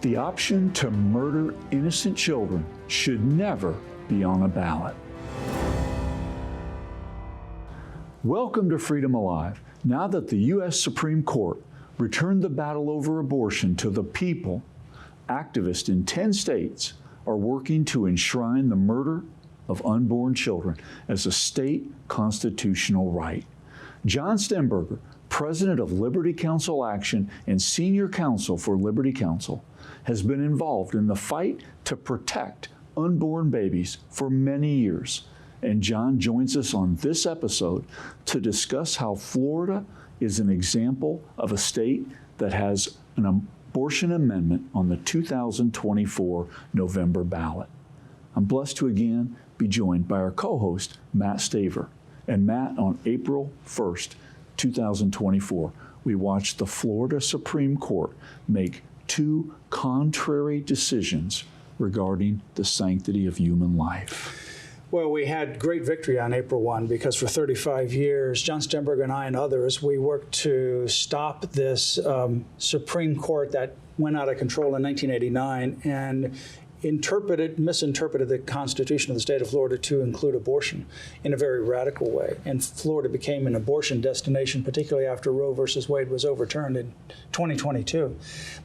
The option to murder innocent children should never be on a ballot. Welcome to Freedom Alive. Now that the U.S. Supreme Court returned the battle over abortion to the people, activists in 10 states are working to enshrine the murder of unborn children as a state constitutional right. John Stemberger, president of Liberty Counsel Action and senior counsel for Liberty Counsel, has been involved in the fight to protect unborn babies for many years. And John joins us on this episode to discuss how Florida is an example of a state that has an abortion amendment on the 2024 November ballot. I'm blessed to again be joined by our co-host, Matt Staver. And Matt, on April 1st, 2024, we watched the Florida Supreme Court make two contrary decisions regarding the sanctity of human life. Well, we had great victory on April 1 because for 35 years, John Stemberger and I and others, we worked to stop this Supreme Court that went out of control in 1989 and misinterpreted the Constitution of the state of Florida to include abortion in a very radical way. And Florida became an abortion destination, particularly after Roe versus Wade was overturned in 2022.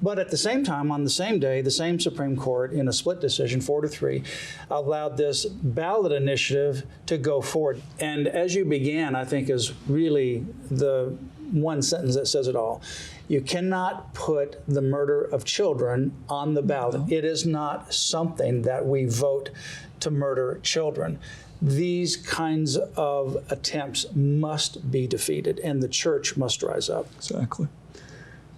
But at the same time, on the same day, the same Supreme Court, in a split decision, 4-3, allowed this ballot initiative to go forward. And as you began, I think is really the one sentence that says it all. You cannot put the murder of children on the ballot. It is not something that we vote to murder children. These kinds of attempts must be defeated, and the church must rise up. Exactly.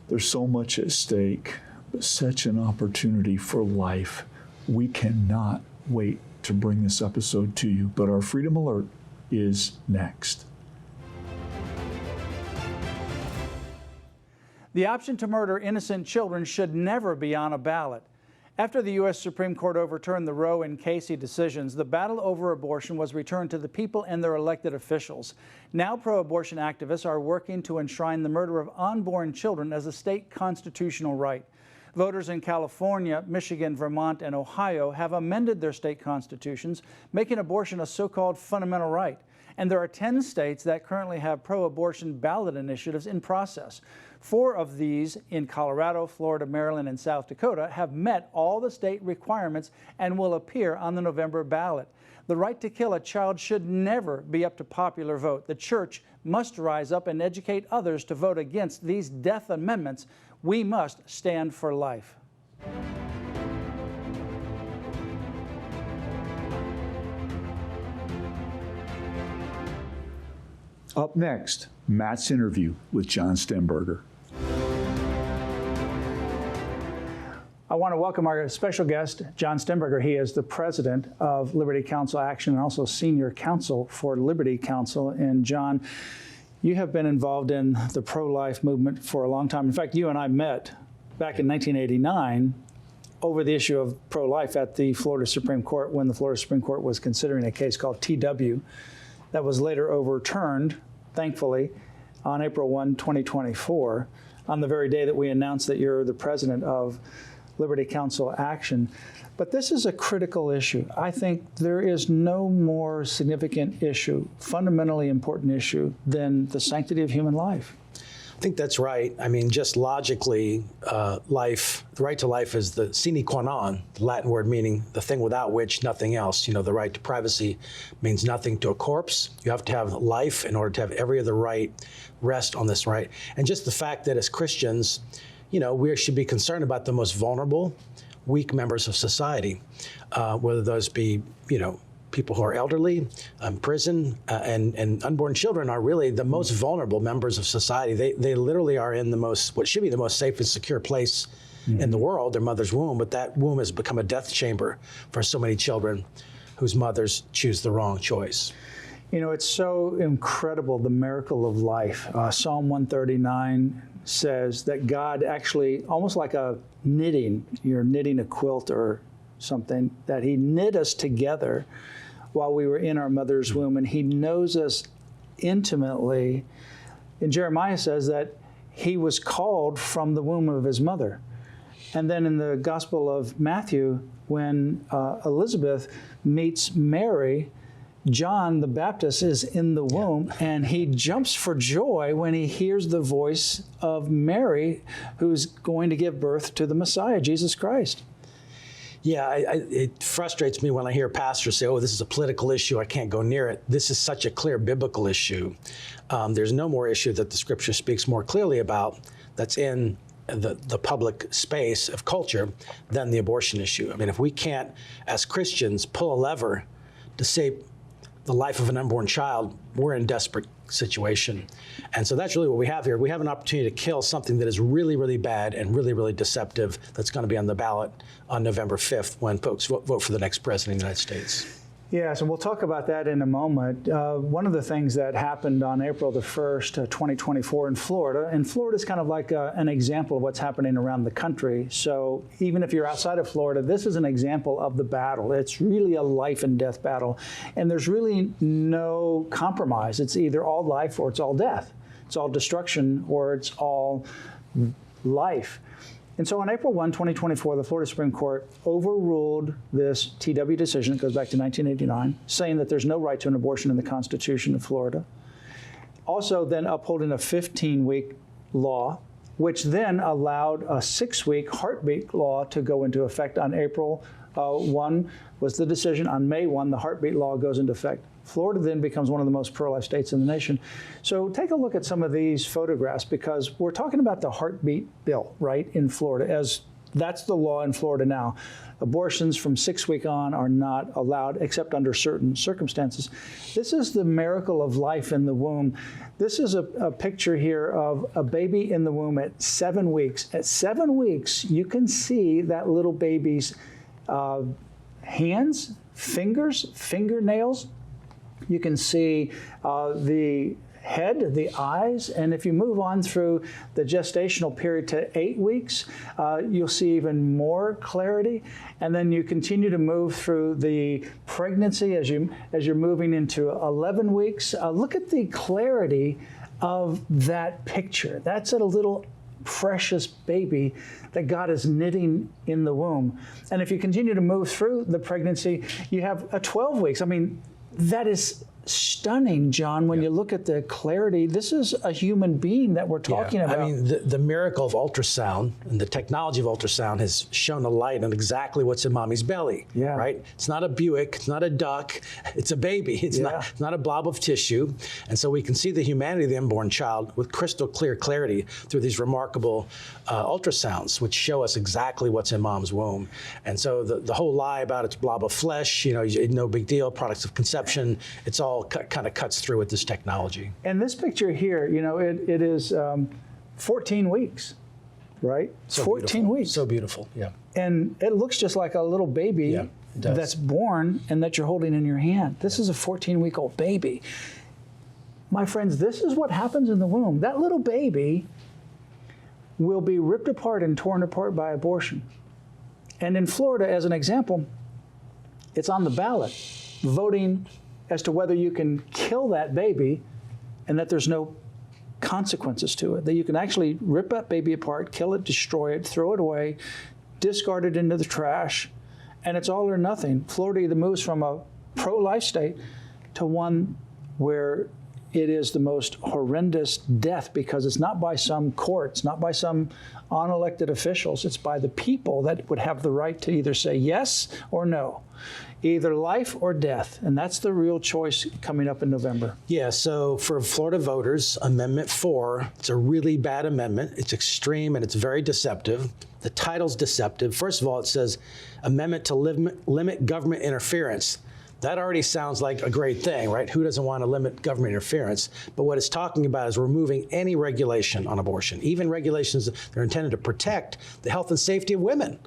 There's so much at stake, but such an opportunity for life. We cannot wait to bring this episode to you, but our Freedom Alert is next. The option to murder innocent children should never be on a ballot. After the U.S. Supreme Court overturned the Roe and Casey decisions, the battle over abortion was returned to the people and their elected officials. Now pro-abortion activists are working to enshrine the murder of unborn children as a state constitutional right. Voters in California, Michigan, Vermont, and Ohio have amended their state constitutions, making abortion a so-called fundamental right. And there are 10 states that currently have pro-abortion ballot initiatives in process. 4 of these in Colorado, Florida, Maryland, and South Dakota have met all the state requirements and will appear on the November ballot. The right to kill a child should never be up to popular vote. The church must rise up and educate others to vote against these death amendments. We must stand for life. Up next, Matt's interview with John Stemberger. I want to welcome our special guest, John Stemberger. He is the president of Liberty Counsel Action and also senior counsel for Liberty Counsel. And John, you have been involved in the pro-life movement for a long time. In fact, you and I met back in 1989 over the issue of pro-life at the Florida Supreme Court when the Florida Supreme Court was considering a case called TW that was later overturned, thankfully, on April 1, 2024, on the very day that we announced that you're the president of Liberty Counsel Action. But this is a critical issue. I think there is no more significant issue, fundamentally important issue, than the sanctity of human life. I think that's right. I mean, just logically, life, the right to life is the sine qua non, the Latin word meaning the thing without which nothing else. You know, the right to privacy means nothing to a corpse. You have to have life in order to have every other right rest on this right. And just the fact that as Christians, you know, we should be concerned about the most vulnerable, weak members of society, whether those be, you know, people who are elderly, prison, and unborn children are really the most vulnerable members of society. They literally are in the most, what should be the most safe and secure place in the world, their mother's womb, but that womb has become a death chamber for so many children whose mothers choose the wrong choice. You know, it's so incredible, the miracle of life. Psalm 139 says that God actually, almost like a knitting, you're knitting a quilt or something, that he knit us together while we were in our mother's womb, and he knows us intimately. And Jeremiah says that he was called from the womb of his mother. And then in the Gospel of Matthew, when Elizabeth meets Mary, John the Baptist is in the womb, and he jumps for joy when he hears the voice of Mary, who's going to give birth to the Messiah, Jesus Christ. Yeah, it frustrates me when I hear pastors say, oh, this is a political issue, I can't go near it. This is such a clear biblical issue. There's no more issue that the Scripture speaks more clearly about that's in the public space of culture than the abortion issue. I mean, if we can't, as Christians, pull a lever to save the life of an unborn child, we're in a desperate situation. And so that's really what we have here. We have an opportunity to kill something that is really, really bad and really, really deceptive that's going to be on the ballot on November 5th when folks vote for the next president of the United States. Yes, and we'll talk about that in a moment. One of the things that happened on April the 1st, 2024 in Florida, and Florida is kind of like an example of what's happening around the country. So even if you're outside of Florida, this is an example of the battle. It's really a life and death battle, and there's really no compromise. It's either all life or it's all death. It's all destruction or it's all life. And so on April 1, 2024, the Florida Supreme Court overruled this TW decision, it goes back to 1989, saying that there's no right to an abortion in the Constitution of Florida. Also then upholding a 15-week law, which then allowed a 6-week heartbeat law to go into effect on April 1 was the decision. On May 1, the heartbeat law goes into effect. Florida then becomes one of the most pro-life states in the nation. So take a look at some of these photographs, because we're talking about the heartbeat bill, right, in Florida, as that's the law in Florida now. Abortions from 6 weeks on are not allowed except under certain circumstances. This is the miracle of life in the womb. This is a picture here of a baby in the womb at 7 weeks. At 7 weeks, you can see that little baby's hands, fingers, fingernails. You can see the head, the eyes, and if you move on through the gestational period to 8 weeks, you'll see even more clarity. And then you continue to move through the pregnancy as you're moving into 11 weeks. Look at the clarity of that picture. That's a little precious baby that God is knitting in the womb. And if you continue to move through the pregnancy, you have a 12 weeks. I mean, that is stunning, John, when you look at the clarity. This is a human being that we're talking about. I mean, the miracle of ultrasound and the technology of ultrasound has shown a light on exactly what's in mommy's belly, right? It's not a Buick, it's not a duck, it's a baby. It's not a blob of tissue. And so we can see the humanity of the unborn child with crystal clear clarity through these remarkable ultrasounds, which show us exactly what's in mom's womb. And so the whole lie about it's blob of flesh, no big deal, products of conception, it's all kind of cuts through with this technology. And this picture here, it is 14 weeks, right? So 14 beautiful. weeks. So beautiful, yeah. And it looks just like a little baby that's born and that you're holding in your hand. This is a 14-week-old baby. My friends, this is what happens in the womb. That little baby will be ripped apart and torn apart by abortion. And in Florida, as an example, it's on the ballot, voting as to whether you can kill that baby and that there's no consequences to it, that you can actually rip that baby apart, kill it, destroy it, throw it away, discard it into the trash, and it's all or nothing. Florida either moves from a pro-life state to one where it is the most horrendous death, because it's not by some courts, not by some unelected officials, it's by the people that would have the right to either say yes or no. Either life or death, and that's the real choice coming up in November. Yeah, so for Florida voters, Amendment 4, it's a really bad amendment. It's extreme and it's very deceptive. The title's deceptive. First of all, it says Amendment to limit government interference. That already sounds like a great thing, right? Who doesn't want to limit government interference? But what it's talking about is removing any regulation on abortion, even regulations that are intended to protect the health and safety of women.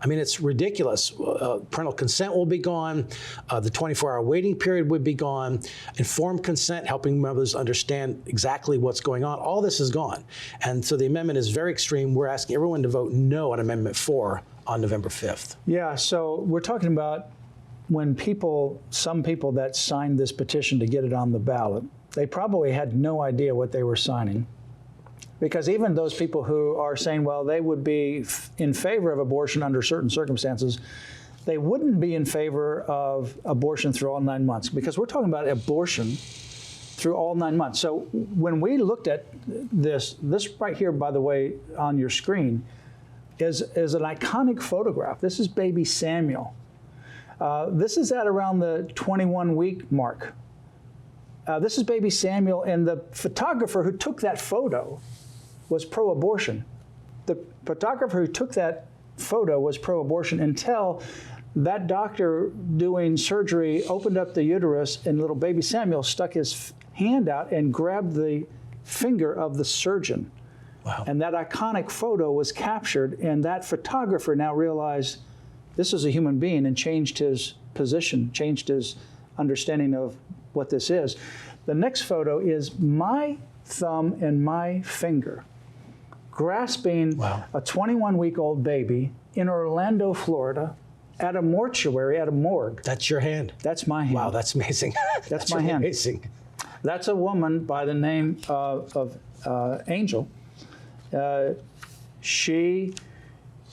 I mean, it's ridiculous. Parental consent will be gone. The 24-hour waiting period would be gone. Informed consent, helping mothers understand exactly what's going on. All this is gone. And so the amendment is very extreme. We're asking everyone to vote no on Amendment 4 on November 5th. Yeah, so we're talking about when some people that signed this petition to get it on the ballot, they probably had no idea what they were signing. Because even those people who are saying, well, they would be in favor of abortion under certain circumstances, they wouldn't be in favor of abortion through all 9 months, because we're talking about abortion through all 9 months. So when we looked at this right here, by the way, on your screen, is an iconic photograph. This is baby Samuel. This is at around the 21-week mark. This is baby Samuel, and the photographer who took that photo was pro-abortion. The photographer who took that photo was pro-abortion until that doctor doing surgery opened up the uterus, and little baby Samuel stuck his hand out and grabbed the finger of the surgeon. Wow. And that iconic photo was captured, and that photographer now realized this is a human being and changed his position, changed his understanding of what this is. The next photo is my thumb and my finger grasping a 21-week-old baby in Orlando, Florida, at a mortuary, at a morgue. That's your hand? That's my hand. Wow, that's amazing. That's my hand. Amazing. That's a woman by the name of Angel. She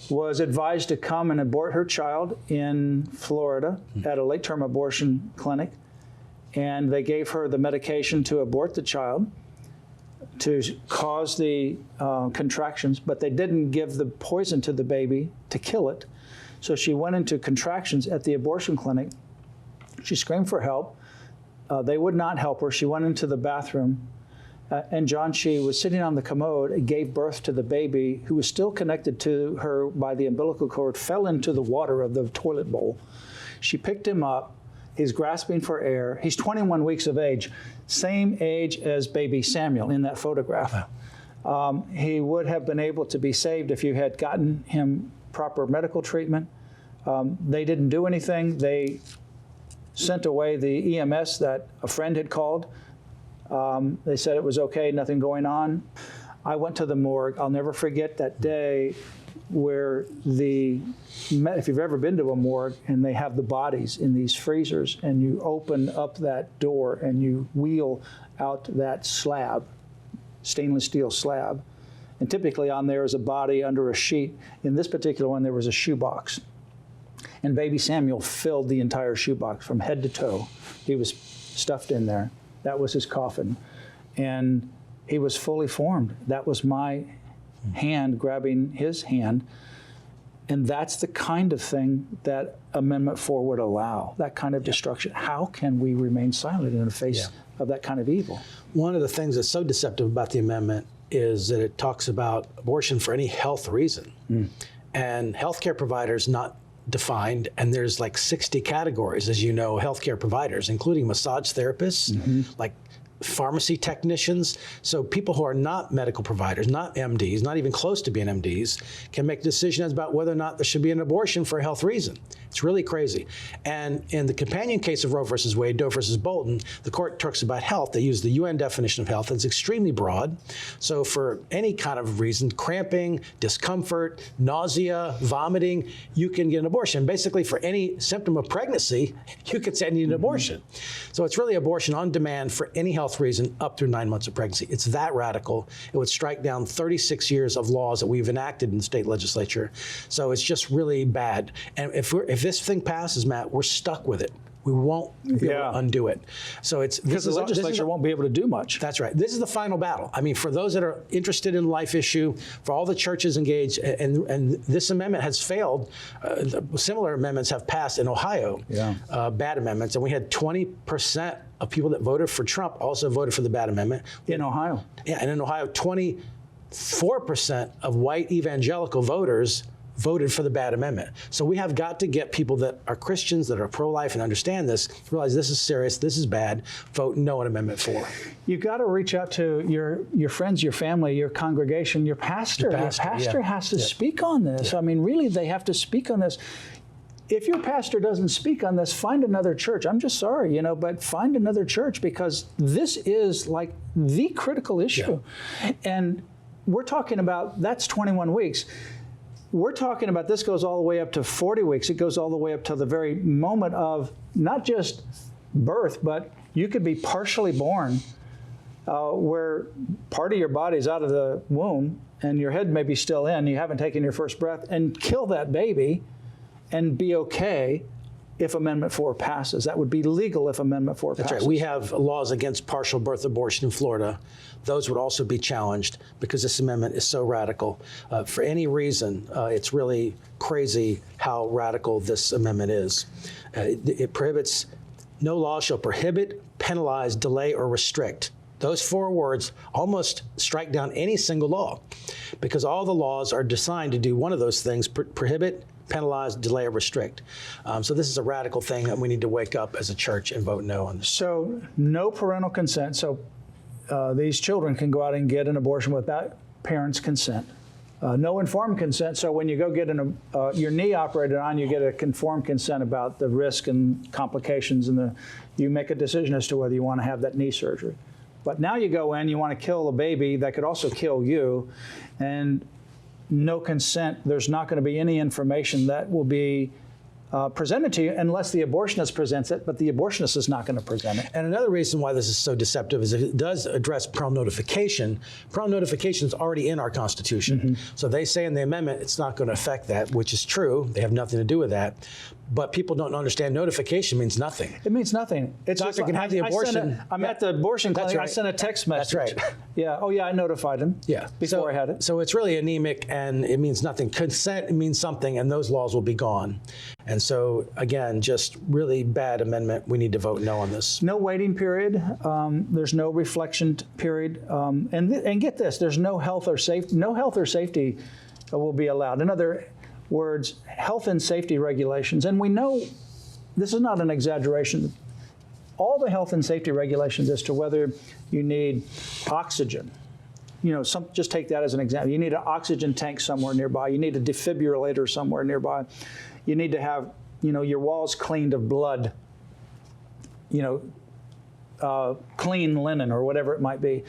was advised to come and abort her child in Florida at a late-term abortion clinic, and they gave her the medication to abort the child to cause the contractions, but they didn't give the poison to the baby to kill it. So she went into contractions at the abortion clinic. She screamed for help. They would not help her. She went into the bathroom, and John Shee was sitting on the commode and gave birth to the baby, who was still connected to her by the umbilical cord, fell into the water of the toilet bowl. She picked him up. He's grasping for air. He's 21 weeks of age, same age as baby Samuel in that photograph. Wow. He would have been able to be saved if you had gotten him proper medical treatment. They didn't do anything. They sent away the EMS that a friend had called. They said it was okay, nothing going on. I went to the morgue. I'll never forget that day where if you've ever been to a morgue and they have the bodies in these freezers, and you open up that door and you wheel out that slab, stainless steel slab, and typically on there is a body under a sheet. In this particular one, there was a shoebox. And baby Samuel filled the entire shoebox from head to toe. He was stuffed in there. That was his coffin. And he was fully formed. That was my hand grabbing his hand. And that's the kind of thing that Amendment 4 would allow, that kind of destruction. How can we remain silent in the face of that kind of evil? One of the things that's so deceptive about the amendment is that it talks about abortion for any health reason. And healthcare providers not defined, and there's like 60 categories, as you know, healthcare providers, including massage therapists, like pharmacy technicians. So people who are not medical providers, not MDs, not even close to being MDs, can make decisions about whether or not there should be an abortion for a health reason. It's really crazy. And in the companion case of Roe versus Wade, Doe versus Bolton, the court talks about health. They use the UN definition of health. It's extremely broad. So for any kind of reason, cramping, discomfort, nausea, vomiting, you can get an abortion. Basically, for any symptom of pregnancy, you could say you need an abortion. So it's really abortion on demand for any health reason up through 9 months of pregnancy. It's that radical. It would strike down 36 years of laws that we've enacted in the state legislature. So it's just really bad. And if this thing passes, Matt, we're stuck with it. We won't be able to undo it. So it's because the legislature won't be able to do much. That's right. This is the final battle. I mean, for those that are interested in life issue, for all the churches engaged, and this amendment has failed. Similar amendments have passed in Ohio, bad amendments, and we had 20% of people that voted for Trump also voted for the bad amendment. In Ohio. Yeah, and in Ohio, 24% of white evangelical voters voted for the bad amendment. So we have got to get people that are Christians, that are pro-life and understand this, realize this is serious, this is bad, vote no on Amendment 4. You've got to reach out to your friends, your family, your congregation, your pastor. Your pastor has to speak on this. I mean, really, they have to speak on this. If your pastor doesn't speak on this, find another church. I'm just sorry, but find another church, because this is like the critical issue. And we're talking about, that's 21 weeks. We're talking about this goes all the way up to 40 weeks. It goes all the way up to the very moment of not just birth, but you could be partially born where part of your body's out of the womb and your head may be still in, you haven't taken your first breath, and kill that baby and be okay if Amendment 4 passes. That would be legal if Amendment 4 passes. That's right. We have laws against partial birth abortion in Florida. Those would also be challenged because this amendment is so radical. For any reason, it's really crazy how radical this amendment is. It prohibits, no law shall prohibit, penalize, delay, or restrict. Those 4 words almost strike down any single law because all the laws are designed to do one of those things, prohibit, penalize, delay, or restrict. So this is a radical thing that we need to wake up as a church and vote no on this. So no parental consent. So these children can go out and get an abortion without parents' consent. No informed consent. So when you go get your knee operated on, you get a informed consent about the risk and complications, and you make a decision as to whether you want to have that knee surgery. But now you go in, you want to kill a baby that could also kill you, and no consent. There's not going to be any information that will be presented to you unless the abortionist presents it, but the abortionist is not going to present it. And another reason why this is so deceptive is it does address parental notification. Parental notification is already in our Constitution. Mm-hmm. So they say in the amendment it's not going to affect that, which is true. They have nothing to do with that. But people don't understand notification means nothing. It means nothing. It's Doctor just can have the abortion. I'm at the abortion clinic. Right. I sent a text message. That's right. Yeah. Oh, yeah, I notified him. Yeah. Before I had it. So it's really anemic, and it means nothing. Consent means something, and those laws will be gone. And so, again, just really bad amendment. We need to vote no on this. No waiting period. There's no reflection period. And get this, there's no health or safety. No health or safety will be allowed. In other words, health and safety regulations. And we know this is not an exaggeration. All the health and safety regulations as to whether you need oxygen. Just take that as an example. You need an oxygen tank somewhere nearby. You need a defibrillator somewhere nearby. You need to have, your walls cleaned of blood, clean linen or whatever it might be.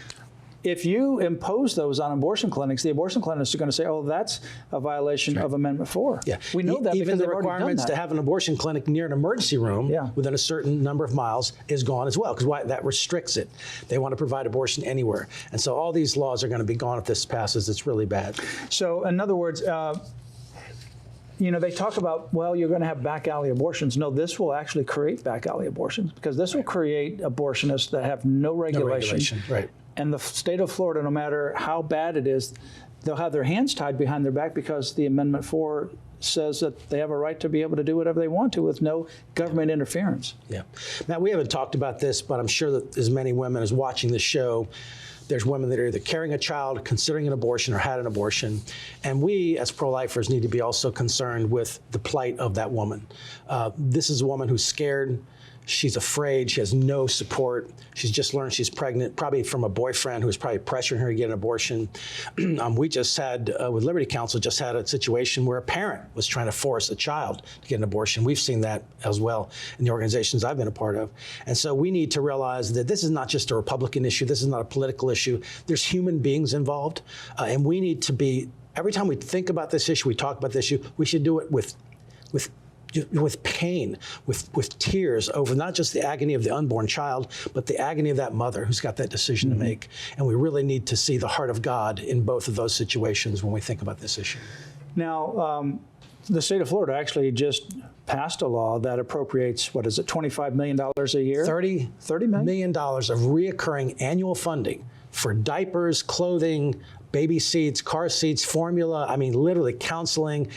If you impose those on abortion clinics, the abortion clinics are going to say, oh, that's a violation of Amendment 4. Yeah. We know that even because the requirements to have an abortion clinic near an emergency room within a certain number of miles is gone as well, because that restricts it. They want to provide abortion anywhere. And so all these laws are going to be gone if this passes. It's really bad. So in other words, they talk about, well, you're going to have back alley abortions. No, this will actually create back alley abortions because this will create abortionists that have no regulation. Right. And the state of Florida, no matter how bad it is, they'll have their hands tied behind their back because the Amendment 4 says that they have a right to be able to do whatever they want to with no government interference. Yeah. Now, we haven't talked about this, but I'm sure that as many women as watching this show, there's women that are either carrying a child, considering an abortion, or had an abortion. And we, as pro-lifers, need to be also concerned with the plight of that woman. This is a woman who's scared. She's afraid. She has no support. She's just learned she's pregnant, probably from a boyfriend who's probably pressuring her to get an abortion. We just had, with Liberty Counsel, just had a situation where a parent was trying to force a child to get an abortion. We've seen that as well in the organizations I've been a part of. And so we need to realize that this is not just a Republican issue. This is not a political issue. There's human beings involved. And we need to be, every time we think about this issue, we talk about this issue, we should do it with pain, with tears over not just the agony of the unborn child, but the agony of that mother who's got that decision to make. And we really need to see the heart of God in both of those situations when we think about this issue. Now, the state of Florida actually just passed a law that appropriates, $25 million a year? $30 million of reoccurring annual funding for diapers, clothing, baby seats, car seats, formula, literally counseling.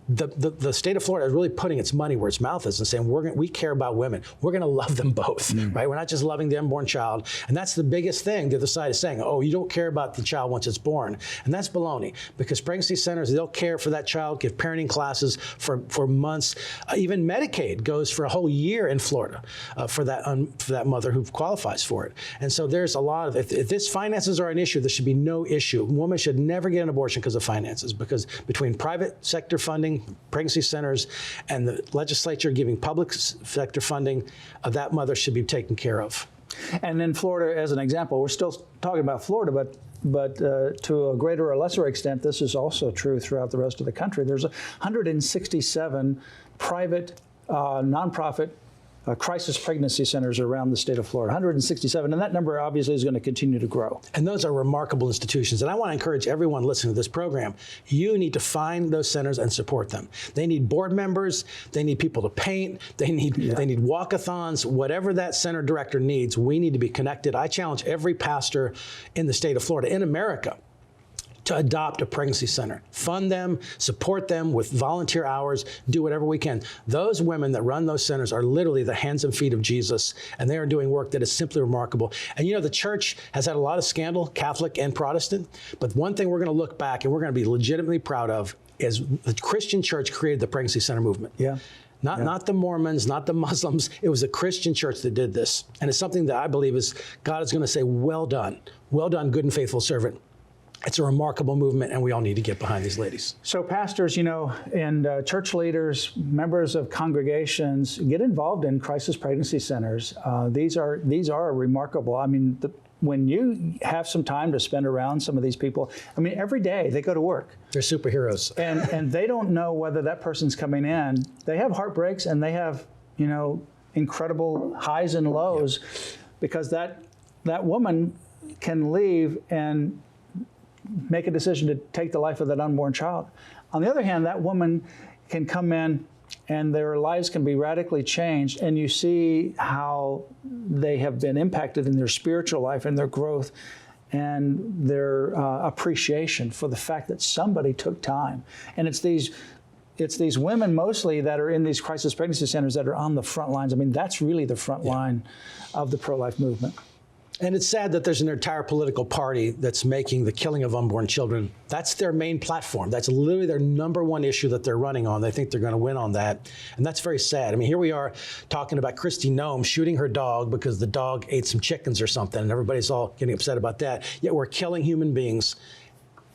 The state of Florida is really putting its money where its mouth is and saying, we care about women. We're going to love them both, right? We're not just loving the unborn child. And that's the biggest thing the other side is saying, oh, you don't care about the child once it's born. And that's baloney, because pregnancy centers, they'll care for that child, give parenting classes for months. Even Medicaid goes for a whole year in Florida for that mother who qualifies for it. And so there's a lot of, if this finances are an issue, there should be no issue. A woman should never get an abortion because of finances, because between private sector funding, pregnancy centers, and the legislature giving public sector funding, that mother should be taken care of. And in Florida, as an example, we're still talking about Florida, but to a greater or lesser extent, this is also true throughout the rest of the country. There's 167 private, nonprofit crisis pregnancy centers around the state of Florida, 167. And that number obviously is going to continue to grow. And those are remarkable institutions. And I want to encourage everyone listening to this program, you need to find those centers and support them. They need board members. They need people to paint. They need walkathons. Whatever that center director needs, we need to be connected. I challenge every pastor in the state of Florida, in America, to adopt a pregnancy center. Fund them, support them with volunteer hours, do whatever we can. Those women that run those centers are literally the hands and feet of Jesus, and they are doing work that is simply remarkable. And you know, the church has had a lot of scandal, Catholic and Protestant, but one thing we're going to look back and we're going to be legitimately proud of is the Christian church created the pregnancy center movement. Yeah. Not the Mormons, not the Muslims. It was a Christian church that did this. And it's something that I believe is God is going to say, well done, good and faithful servant. It's a remarkable movement, and we all need to get behind these ladies. So pastors, you know, and church leaders, members of congregations, get involved in crisis pregnancy centers. These are remarkable. I mean, when you have some time to spend around some of these people, I mean, every day they go to work. They're superheroes. And they don't know whether that person's coming in. They have heartbreaks and they have, you know, incredible highs and lows, because that woman can leave and make a decision to take the life of that unborn child. On the other hand, that woman can come in and their lives can be radically changed, and you see how they have been impacted in their spiritual life and their growth and their appreciation for the fact that somebody took time. And it's these women mostly that are in these crisis pregnancy centers that are on the front lines. I mean, that's really the front line of the pro-life movement. And it's sad that there's an entire political party that's making the killing of unborn children, that's their main platform. That's literally their number one issue that they're running on. They think they're going to win on that. And that's very sad. I mean, here we are talking about Kristi Noem shooting her dog because the dog ate some chickens or something, and everybody's all getting upset about that. Yet we're killing human beings,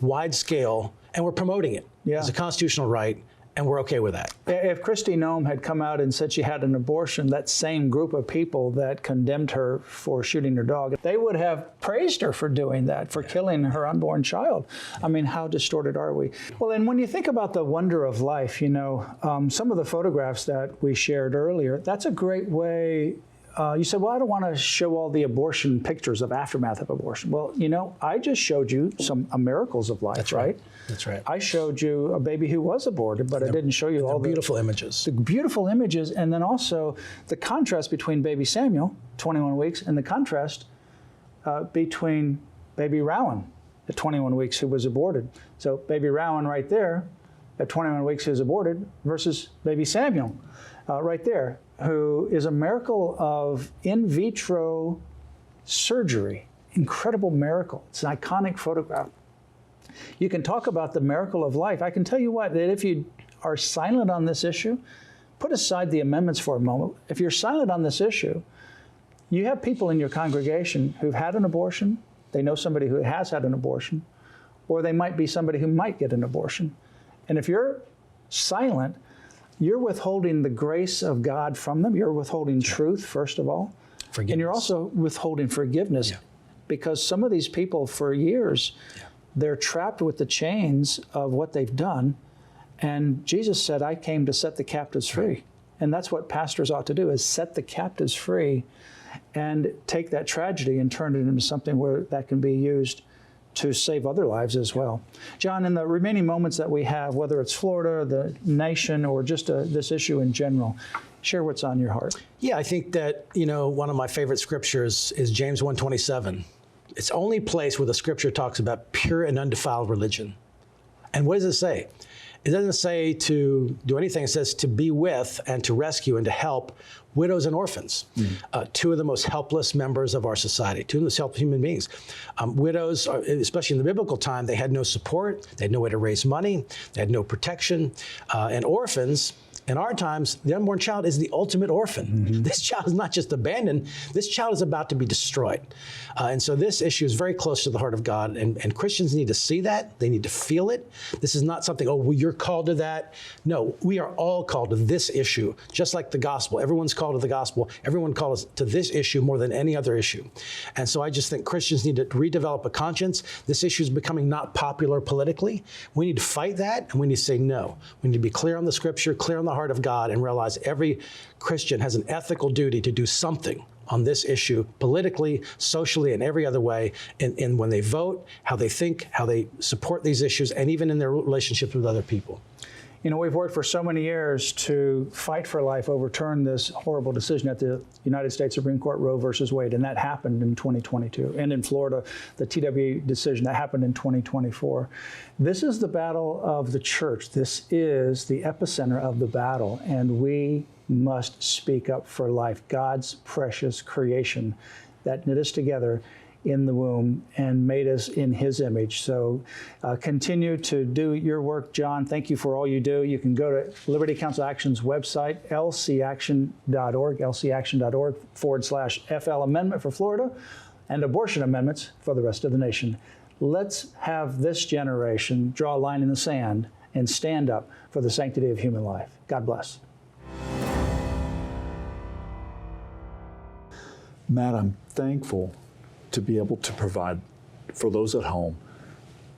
wide scale, and we're promoting it as a constitutional right. And we're okay with that. If Kristi Noem had come out and said she had an abortion, that same group of people that condemned her for shooting her dog, they would have praised her for doing that, for killing her unborn child. I mean, how distorted are we? Well, and when you think about the wonder of life, you know, some of the photographs that we shared earlier, that's a great way. You said, well, I don't want to show all the abortion pictures of aftermath of abortion. Well, you know, I just showed you some miracles of life, That's right? That's right. I showed you a baby who was aborted, but I didn't show you all the beautiful images. The beautiful images, and then also the contrast between baby Samuel, 21 weeks, and the contrast between baby Rowan at 21 weeks who was aborted. So baby Rowan right there at 21 weeks who's aborted versus baby Samuel right there, who is a miracle of in vitro surgery. Incredible miracle. It's an iconic photograph. You can talk about the miracle of life. I can tell you what, that if you are silent on this issue, put aside the amendments for a moment. If you're silent on this issue, you have people in your congregation who've had an abortion, they know somebody who has had an abortion, or they might be somebody who might get an abortion. And if you're silent, you're withholding the grace of God from them. You're withholding truth, first of all. Forgiveness. And you're also withholding forgiveness, because some of these people for years, they're trapped with the chains of what they've done. And Jesus said, I came to set the captives free. And that's what pastors ought to do, is set the captives free and take that tragedy and turn it into something where that can be used to save other lives as well. John, in the remaining moments that we have, whether it's Florida, the nation, or just this issue in general, share what's on your heart. Yeah, I think that, you know, one of my favorite scriptures is James 1:27. It's the only place where the scripture talks about pure and undefiled religion. And what does it say? It doesn't say to do anything. It says to be with and to rescue and to help widows and orphans, two of the most helpless members of our society, two of the most helpless human beings. Widows, especially in the biblical time, they had no support. They had no way to raise money. They had no protection. And orphans, in our times, the unborn child is the ultimate orphan. This child is not just abandoned. This child is about to be destroyed. And so this issue is very close to the heart of God. And Christians need to see that. They need to feel it. This is not something, oh, well, you're called to that. No, we are all called to this issue, just like the gospel. Everyone's called to the gospel. Everyone calls to this issue more than any other issue. And so I just think Christians need to redevelop a conscience. This issue is becoming not popular politically. We need to fight that, and we need to say no. We need to be clear on the scripture, clear on the heart of God and realize every Christian has an ethical duty to do something on this issue, politically, socially, and every other way, in when they vote, how they think, how they support these issues, and even in their relationships with other people. You know, we've worked for so many years to fight for life, overturn this horrible decision at the United States Supreme Court, Roe versus Wade, and that happened in 2022. And in Florida, the TWA decision, that happened in 2024. This is the battle of the church. This is the epicenter of the battle, and we must speak up for life, God's precious creation that knit us together in the womb and made us in his image. So continue to do your work, John. Thank you for all you do. You can go to Liberty Counsel Action's website, lcaction.org, lcaction.org/FL amendment for Florida and abortion amendments for the rest of the nation. Let's have this generation draw a line in the sand and stand up for the sanctity of human life. God bless. Matt, I'm thankful to be able to provide for those at home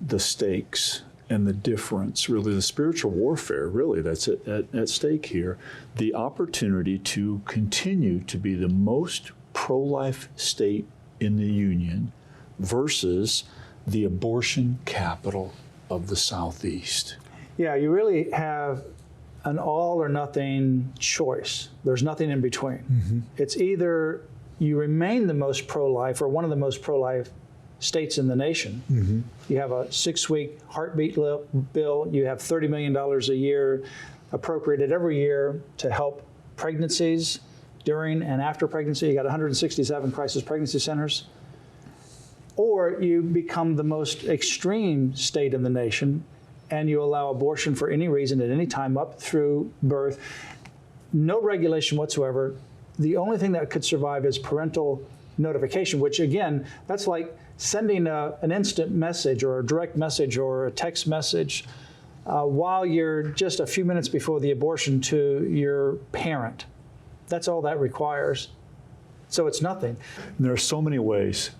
the stakes and the difference, really the spiritual warfare, really, that's at stake here, the opportunity to continue to be the most pro-life state in the Union versus the abortion capital of the Southeast. Yeah, you really have an all or nothing choice. There's nothing in between. Mm-hmm. It's either you remain the most pro-life or one of the most pro-life states in the nation. Mm-hmm. You have a 6-week heartbeat bill. You have $30 million a year appropriated every year to help pregnancies during and after pregnancy. You got 167 crisis pregnancy centers. Or you become the most extreme state in the nation and you allow abortion for any reason at any time up through birth. No regulation whatsoever. The only thing that could survive is parental notification, which again, that's like sending an instant message or a direct message or a text message while you're just a few minutes before the abortion to your parent. That's all that requires. So it's nothing. And there are so many ways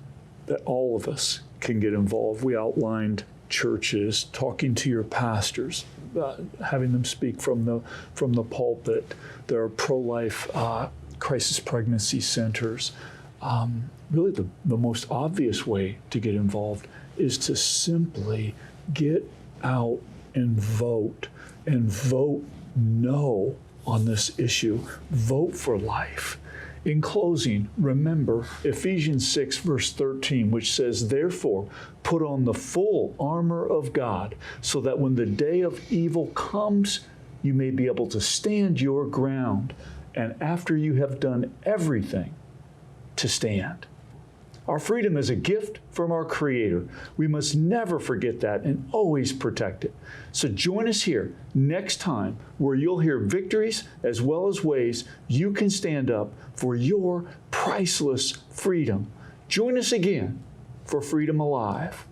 that all of us can get involved. We outlined churches, talking to your pastors, having them speak from the pulpit. There are pro-life crisis pregnancy centers. Really the most obvious way to get involved is to simply get out and vote no on this issue. Vote for life. In closing, remember Ephesians 6 verse 13, which says, "Therefore, put on the full armor of God, so that when the day of evil comes, you may be able to stand your ground, and after you have done everything, to stand." Our freedom is a gift from our Creator. We must never forget that and always protect it. So join us here next time, where you'll hear victories as well as ways you can stand up for your priceless freedom. Join us again for Freedom Alive.